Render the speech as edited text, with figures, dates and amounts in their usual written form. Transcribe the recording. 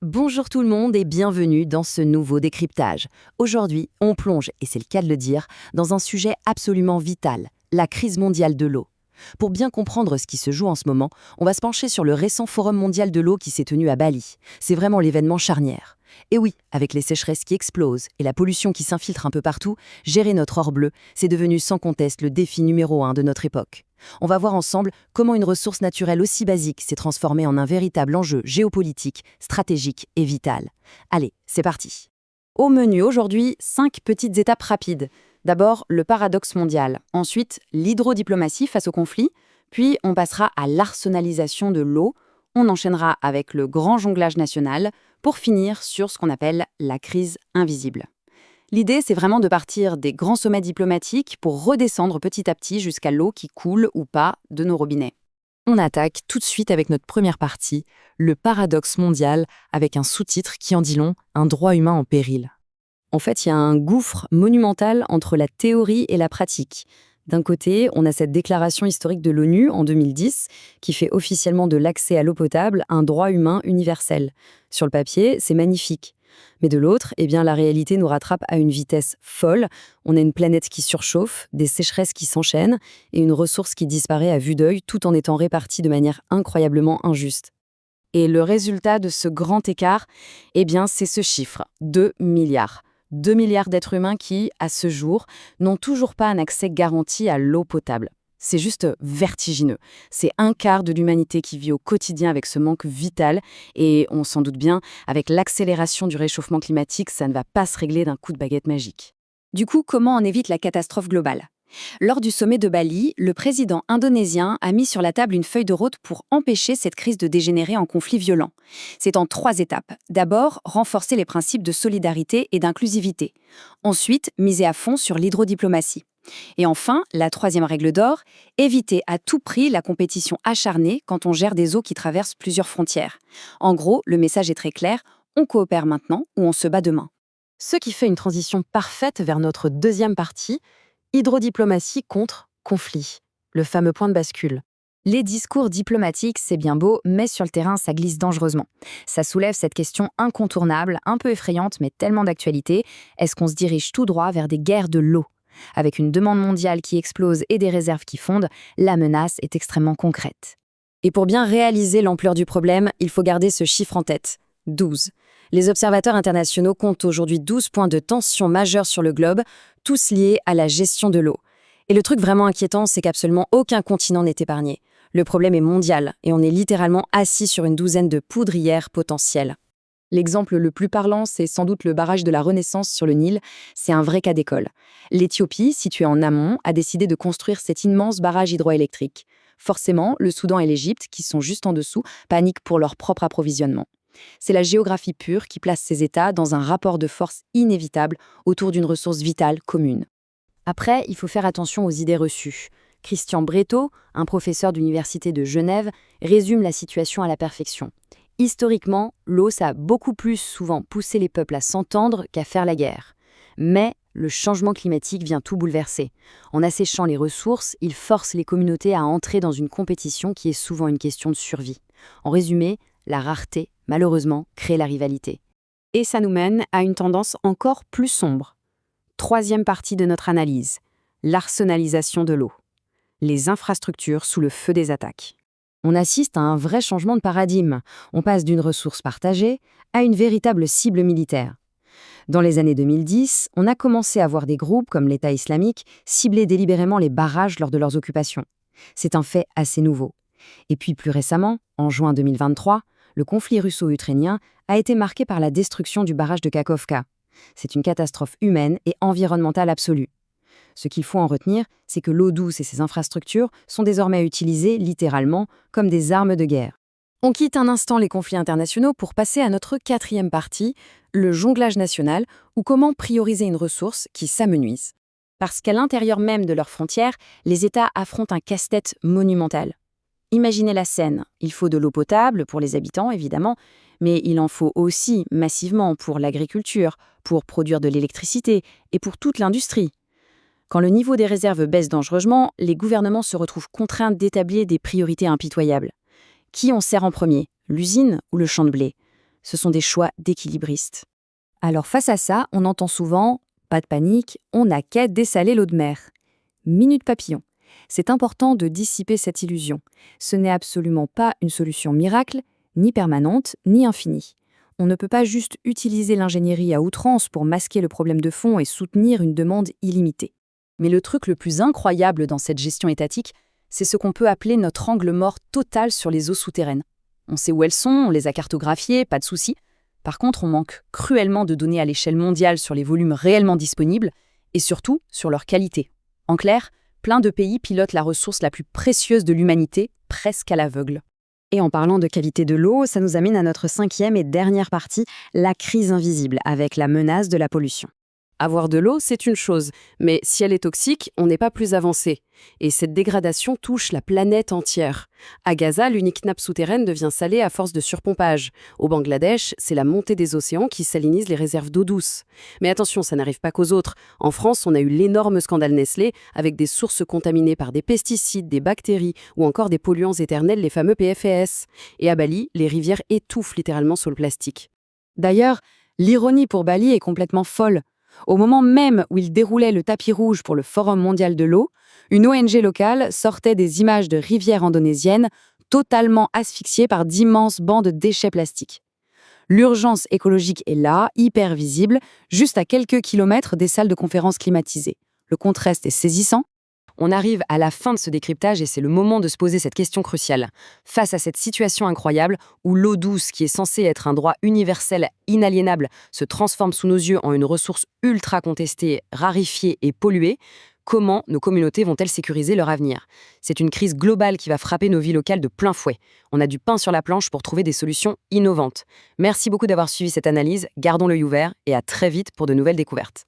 Bonjour tout le monde et bienvenue dans ce nouveau décryptage. Aujourd'hui, on plonge, et c'est le cas de le dire, dans un sujet absolument vital, la crise mondiale de l'eau. Pour bien comprendre ce qui se joue en ce moment, on va se pencher sur le récent Forum mondial de l'eau qui s'est tenu à Bali. C'est vraiment l'événement charnière. Et oui, avec les sécheresses qui explosent et la pollution qui s'infiltre un peu partout, gérer notre or bleu, c'est devenu sans conteste le défi numéro 1 de notre époque. On va voir ensemble comment une ressource naturelle aussi basique s'est transformée en un véritable enjeu géopolitique, stratégique et vital. Allez, c'est parti. Au menu aujourd'hui, 5 petites étapes rapides. D'abord, le paradoxe mondial. Ensuite, l'hydrodiplomatie face au conflit. Puis, on passera à l'arsenalisation de l'eau. On enchaînera avec le grand jonglage national pour finir sur ce qu'on appelle la crise invisible. L'idée, c'est vraiment de partir des grands sommets diplomatiques pour redescendre petit à petit jusqu'à l'eau qui coule ou pas de nos robinets. On attaque tout de suite avec notre première partie, le paradoxe mondial, avec un sous-titre qui en dit long, un droit humain en péril. En fait, il y a un gouffre monumental entre la théorie et la pratique. D'un côté, on a cette déclaration historique de l'ONU en 2010 qui fait officiellement de l'accès à l'eau potable un droit humain universel. Sur le papier, c'est magnifique. Mais de l'autre, la réalité nous rattrape à une vitesse folle. On a une planète qui surchauffe, des sécheresses qui s'enchaînent et une ressource qui disparaît à vue d'œil tout en étant répartie de manière incroyablement injuste. Et le résultat de ce grand écart, c'est ce chiffre, 2 milliards. 2 milliards d'êtres humains qui, à ce jour, n'ont toujours pas un accès garanti à l'eau potable. C'est juste vertigineux. C'est un quart de l'humanité qui vit au quotidien avec ce manque vital et on s'en doute bien, avec l'accélération du réchauffement climatique, ça ne va pas se régler d'un coup de baguette magique. Du coup, comment on évite la catastrophe globale ? Lors du sommet de Bali, le président indonésien a mis sur la table une feuille de route pour empêcher cette crise de dégénérer en conflit violent. C'est en 3 étapes. D'abord, renforcer les principes de solidarité et d'inclusivité. Ensuite, miser à fond sur l'hydrodiplomatie. Et enfin, la 3e règle d'or, éviter à tout prix la compétition acharnée quand on gère des eaux qui traversent plusieurs frontières. En gros, le message est très clair, on coopère maintenant ou on se bat demain. Ce qui fait une transition parfaite vers notre deuxième partie, hydrodiplomatie contre conflit, le fameux point de bascule. Les discours diplomatiques, c'est bien beau, mais sur le terrain, ça glisse dangereusement. Ça soulève cette question incontournable, un peu effrayante, mais tellement d'actualité. Est-ce qu'on se dirige tout droit vers des guerres de l'eau ? Avec une demande mondiale qui explose et des réserves qui fondent, la menace est extrêmement concrète. Et pour bien réaliser l'ampleur du problème, il faut garder ce chiffre en tête, 12. Les observateurs internationaux comptent aujourd'hui 12 points de tension majeure sur le globe, tous liés à la gestion de l'eau. Et le truc vraiment inquiétant, c'est qu'absolument aucun continent n'est épargné. Le problème est mondial et on est littéralement assis sur une douzaine de poudrières potentielles. L'exemple le plus parlant, c'est sans doute le barrage de la Renaissance sur le Nil. C'est un vrai cas d'école. L'Éthiopie, située en amont, a décidé de construire cet immense barrage hydroélectrique. Forcément, le Soudan et l'Égypte, qui sont juste en dessous, paniquent pour leur propre approvisionnement. C'est la géographie pure qui place ces États dans un rapport de force inévitable autour d'une ressource vitale commune. Après, il faut faire attention aux idées reçues. Christian Breteau, un professeur d'université de Genève, résume la situation à la perfection. Historiquement, l'eau, ça a beaucoup plus souvent poussé les peuples à s'entendre qu'à faire la guerre. Mais le changement climatique vient tout bouleverser. En asséchant les ressources, il force les communautés à entrer dans une compétition qui est souvent une question de survie. En résumé, la rareté, malheureusement, crée la rivalité. Et ça nous mène à une tendance encore plus sombre. 3e partie de notre analyse, l'arsenalisation de l'eau. Les infrastructures sous le feu des attaques. On assiste à un vrai changement de paradigme. On passe d'une ressource partagée à une véritable cible militaire. Dans les années 2010, on a commencé à voir des groupes comme l'État islamique cibler délibérément les barrages lors de leurs occupations. C'est un fait assez nouveau. Et puis plus récemment, en juin 2023, le conflit russo-ukrainien a été marqué par la destruction du barrage de Kakhovka. C'est une catastrophe humaine et environnementale absolue. Ce qu'il faut en retenir, c'est que l'eau douce et ses infrastructures sont désormais utilisées, littéralement, comme des armes de guerre. On quitte un instant les conflits internationaux pour passer à notre 4e partie, le jonglage national, ou comment prioriser une ressource qui s'amenuise. Parce qu'à l'intérieur même de leurs frontières, les États affrontent un casse-tête monumental. Imaginez la scène, il faut de l'eau potable pour les habitants, évidemment, mais il en faut aussi massivement pour l'agriculture, pour produire de l'électricité et pour toute l'industrie. Quand le niveau des réserves baisse dangereusement, les gouvernements se retrouvent contraints d'établir des priorités impitoyables. Qui on sert en premier, l'usine ou le champ de blé ? Ce sont des choix d'équilibristes. Alors face à ça, on entend souvent « pas de panique, on n'a qu'à dessaler l'eau de mer ». Minute papillon. C'est important de dissiper cette illusion. Ce n'est absolument pas une solution miracle, ni permanente, ni infinie. On ne peut pas juste utiliser l'ingénierie à outrance pour masquer le problème de fond et soutenir une demande illimitée. Mais le truc le plus incroyable dans cette gestion étatique, c'est ce qu'on peut appeler notre angle mort total sur les eaux souterraines. On sait où elles sont, on les a cartographiées, pas de souci. Par contre, on manque cruellement de données à l'échelle mondiale sur les volumes réellement disponibles et surtout sur leur qualité. En clair, plein de pays pilotent la ressource la plus précieuse de l'humanité, presque à l'aveugle. Et en parlant de qualité de l'eau, ça nous amène à notre 5e et dernière partie, la crise invisible, avec la menace de la pollution. Avoir de l'eau, c'est une chose, mais si elle est toxique, on n'est pas plus avancé. Et cette dégradation touche la planète entière. À Gaza, l'unique nappe souterraine devient salée à force de surpompage. Au Bangladesh, c'est la montée des océans qui salinise les réserves d'eau douce. Mais attention, ça n'arrive pas qu'aux autres. En France, on a eu l'énorme scandale Nestlé, avec des sources contaminées par des pesticides, des bactéries ou encore des polluants éternels, les fameux PFAS. Et à Bali, les rivières étouffent littéralement sous le plastique. D'ailleurs, l'ironie pour Bali est complètement folle. Au moment même où il déroulait le tapis rouge pour le Forum mondial de l'eau, une ONG locale sortait des images de rivières indonésiennes totalement asphyxiées par d'immenses bancs de déchets plastiques. L'urgence écologique est là, hyper visible, juste à quelques kilomètres des salles de conférences climatisées. Le contraste est saisissant. On arrive à la fin de ce décryptage et c'est le moment de se poser cette question cruciale. Face à cette situation incroyable où l'eau douce, qui est censée être un droit universel inaliénable, se transforme sous nos yeux en une ressource ultra contestée, rarifiée et polluée, comment nos communautés vont-elles sécuriser leur avenir? C'est une crise globale qui va frapper nos vies locales de plein fouet. On a du pain sur la planche pour trouver des solutions innovantes. Merci beaucoup d'avoir suivi cette analyse, gardons l'œil ouvert et à très vite pour de nouvelles découvertes.